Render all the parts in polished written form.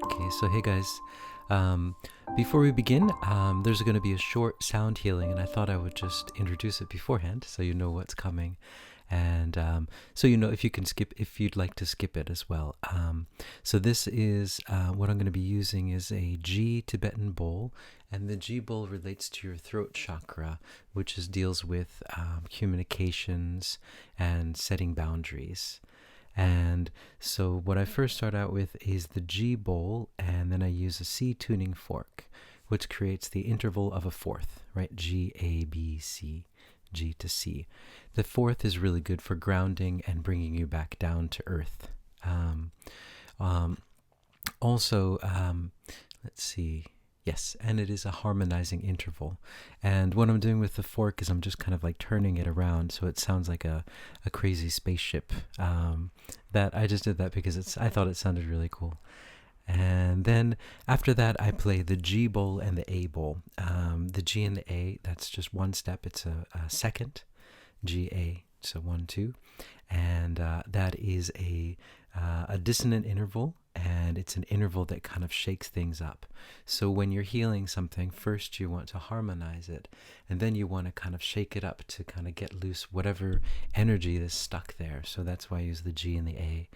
Okay, so hey guys, um, before we begin, there's going to be a short sound healing, and I thought I would just introduce it beforehand so you know what's coming, and so you know if you can skip, if you'd like to skip it as well. So this is what I'm going to be using is a G Tibetan bowl, and the G bowl relates to your throat chakra, which deals with communications and setting boundaries. And so what I first start out with is the G bowl, and then I use a C tuning fork, which creates the interval of a fourth, right? G, A, B, C, G to C. The fourth is really good for grounding and bringing you back down to earth. Um, um, also, let's see. Yes, and it is a harmonizing interval. And what I'm doing with the fork is I'm just kind of like turning it around so it sounds like a crazy spaceship. That I just did that because I thought it sounded really cool. And then after that, I play the G bowl and the A bowl. The G and the A, that's just one step. It's a second G A, so 1 2, and that is a dissonant interval, and it's an interval that kind of shakes things up. So when you're healing something, first you want to harmonize it, and then you want to kind of shake it up to kind of get loose whatever energy is stuck there. So that's why I use the G and the A,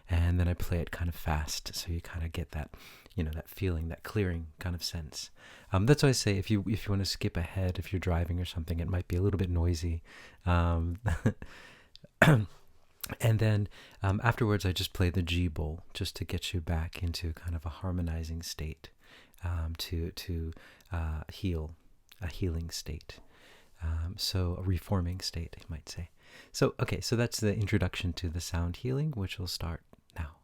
and then I play it kind of fast, so you kind of get that, that feeling, that clearing kind of sense. That's why I say if you want to skip ahead, if you're driving or something, it might be a little bit noisy. Um, And then afterwards, I just play the G bowl just to get you back into kind of a harmonizing state, to heal, a healing state. So a reforming state, you might say. So okay, so that's the introduction to the sound healing, which will start now.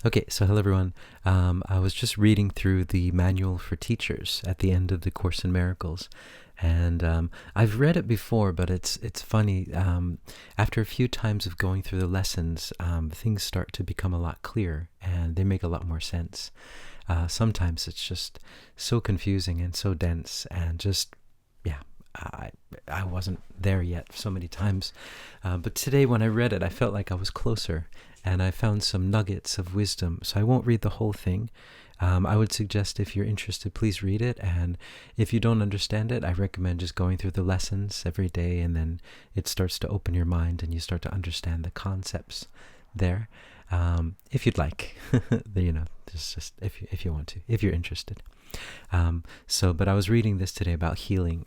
Okay, so hello everyone. I was just reading through the manual for teachers at the end of the Course in Miracles, and I've read it before, but it's funny. After a few times of going through the lessons, things start to become a lot clearer, and they make a lot more sense. Sometimes it's just so confusing and so dense, and just yeah. I wasn't there yet so many times, but today when I read it, I felt like I was closer, and I found some nuggets of wisdom. So I won't read the whole thing. I would suggest, if you're interested, please read it, and if you don't understand it, I recommend just going through the lessons every day, and then it starts to open your mind, and you start to understand the concepts there. If you'd like, just if you want to, if you're interested. But I was reading this today about healing.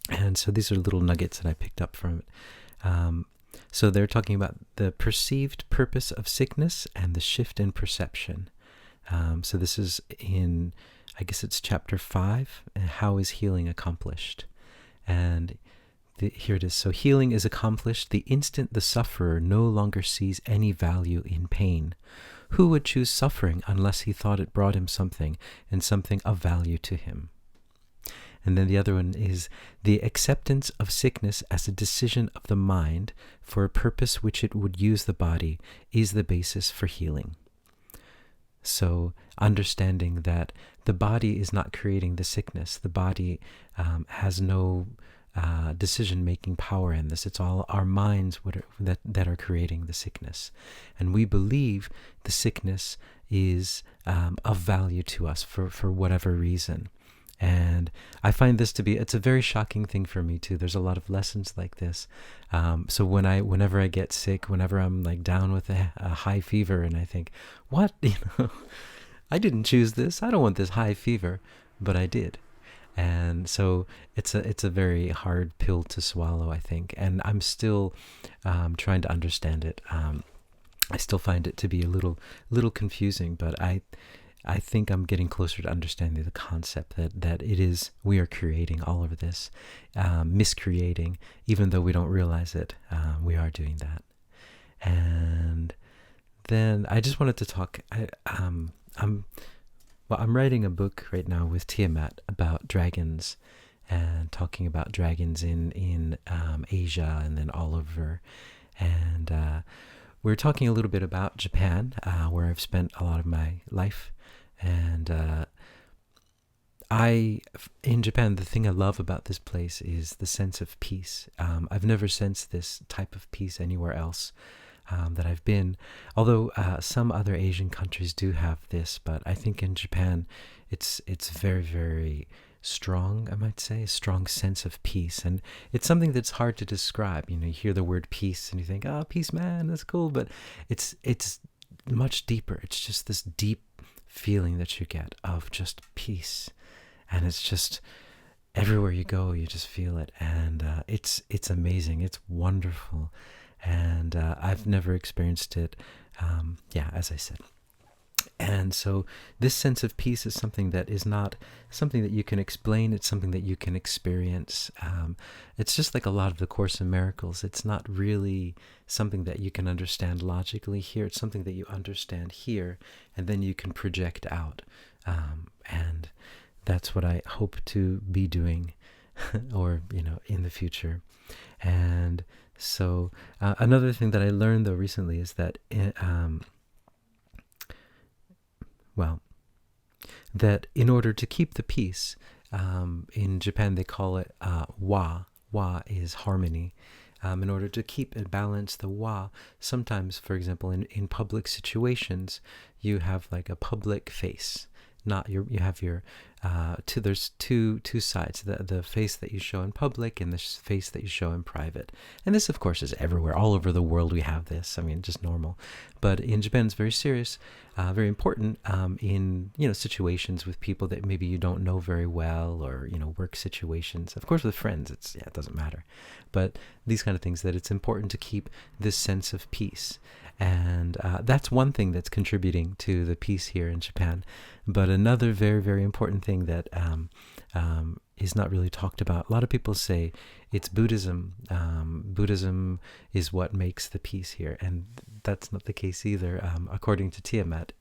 And so these are little nuggets that I picked up from it. So they're talking about the perceived purpose of sickness and the shift in perception. So this is in, I guess it's chapter 5, and how is healing accomplished? And here it is. So healing is accomplished the instant the sufferer no longer sees any value in pain. Who would choose suffering unless he thought it brought him something, and something of value to him? And then the other one is the acceptance of sickness as a decision of the mind for a purpose which it would use the body is the basis for healing. So understanding that the body is not creating the sickness. The body has no decision-making power in this. It's all our minds that are creating the sickness. And we believe the sickness is of value to us for whatever reason. And I find this to be, it's a very shocking thing for me too. There's a lot of lessons like this. So whenever I get sick, whenever I'm like down with a high fever, and I think, what, I didn't choose this. I don't want this high fever, but I did. And so it's a very hard pill to swallow, I think. And I'm still trying to understand it. I still find it to be a little confusing, but I think I'm getting closer to understanding the concept that it is, we are creating all of this, miscreating, even though we don't realize it, we are doing that. And then I just wanted to talk, I'm writing a book right now with Tiamat about dragons, and talking about dragons in Asia and then all over. And we're talking a little bit about Japan, where I've spent a lot of my life. And in Japan, the thing I love about this place is the sense of peace. I've never sensed this type of peace anywhere else that I've been. Although some other Asian countries do have this, but I think in Japan, it's very, very strong, I might say, a strong sense of peace. And it's something that's hard to describe. You hear the word peace and you think, oh, peace, man, that's cool. But it's much deeper. It's just this deep feeling that you get of just peace, and it's just everywhere you go you just feel it, and it's amazing, it's wonderful, and I've never experienced it, as I said. And so this sense of peace is something that is not something that you can explain. It's something that you can experience. It's just like a lot of the Course in Miracles. It's not really something that you can understand logically here. It's something that you understand here, and then you can project out. And that's what I hope to be doing, or, in the future. And so another thing that I learned, though, recently is that that in order to keep the peace, in Japan they call it wa. Wa is harmony. In order to keep and balance the wa, sometimes, for example, in public situations, you have like a public face. You have your there's two sides, the face that you show in public and the face that you show in private. And this, of course, is everywhere. All over the world we have this. I mean, just normal. But in Japan, it's very serious, very important in situations with people that maybe you don't know very well, or work situations. Of course, with friends, it doesn't matter. But these kind of things, that it's important to keep this sense of peace. And that's one thing that's contributing to the peace here in Japan. But another very, very important thing thing that is not really talked about. A lot of people say it's Buddhism. Buddhism is what makes the peace here, and that's not the case either. According to Tiamat,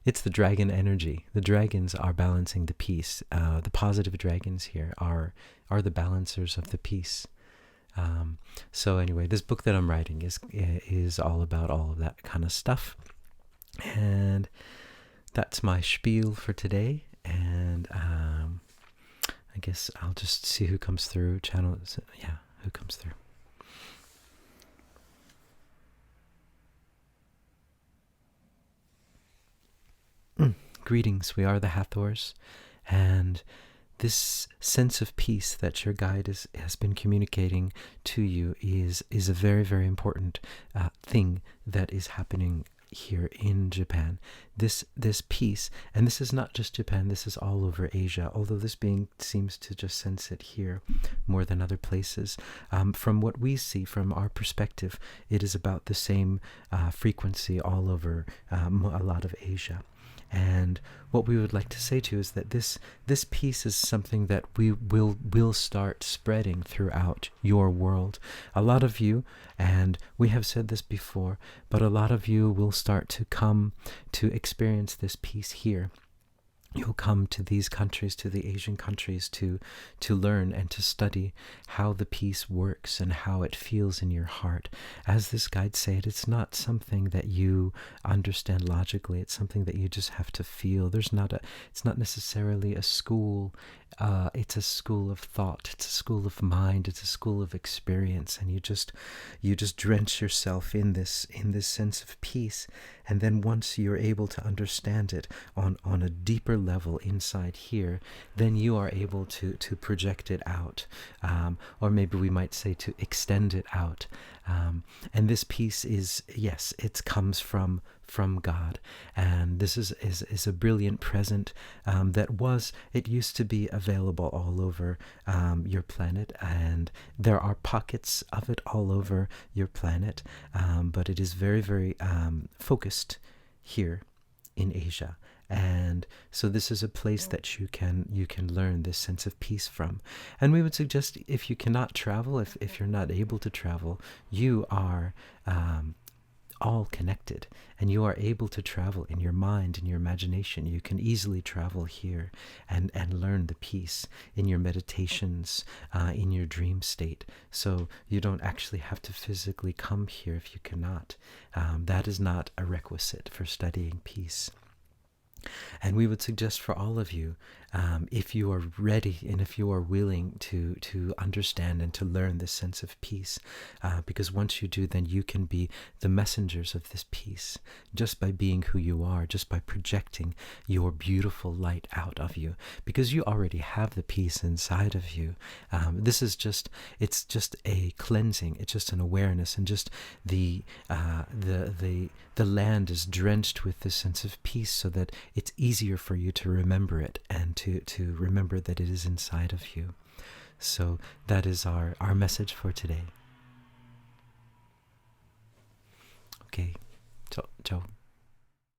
it's the dragon energy. The dragons are balancing the peace. The positive dragons here are the balancers of the peace. So anyway, this book that I'm writing is all about all of that kind of stuff, and that's my spiel for today. And I guess I'll just see who comes through. Who comes through. Greetings, we are the Hathors, and this sense of peace that your guide has been communicating to you is a very, very important thing that is happening here in Japan. This peace, and this is not just Japan, this is all over Asia, although this being seems to just sense it here more than other places. From what we see, from our perspective, it is about the same frequency all over a lot of Asia. And what we would like to say to you is that this peace is something that we will start spreading throughout your world. A lot of you, and we have said this before, but a lot of you will start to come to experience this peace here. You'll come to these countries, to the Asian countries, to learn and to study how the peace works and how it feels in your heart. As this guide said, it's not something that you understand logically. It's something that you just have to feel. It's not necessarily a school. It's a school of thought. It's a school of mind. It's a school of experience, and you just drench yourself in this sense of peace. And then once you're able to understand it on a deeper level inside here, then you are able to project it out, or maybe we might say to extend it out. And this peace is, yes, it comes from God, and this is a brilliant present it used to be available all over your planet, and there are pockets of it all over your planet, but it is very, very focused here in Asia. And so this is a place that you can learn this sense of peace from. And we would suggest, if you cannot travel, if you're not able to travel, you are all connected, and you are able to travel in your mind, in your imagination. You can easily travel here and learn the peace in your meditations, in your dream state. So you don't actually have to physically come here if you cannot. That is not a requisite for studying peace. And we would suggest for all of you, if you are ready and if you are willing to understand and to learn this sense of peace, because once you do, then you can be the messengers of this peace just by being who you are, just by projecting your beautiful light out of you, because you already have the peace inside of you. It's just a cleansing, it's just an awareness, and just the land is drenched with this sense of peace so that it's easier for you to remember it and to remember that it is inside of you. So that is our message for today. Okay, ciao.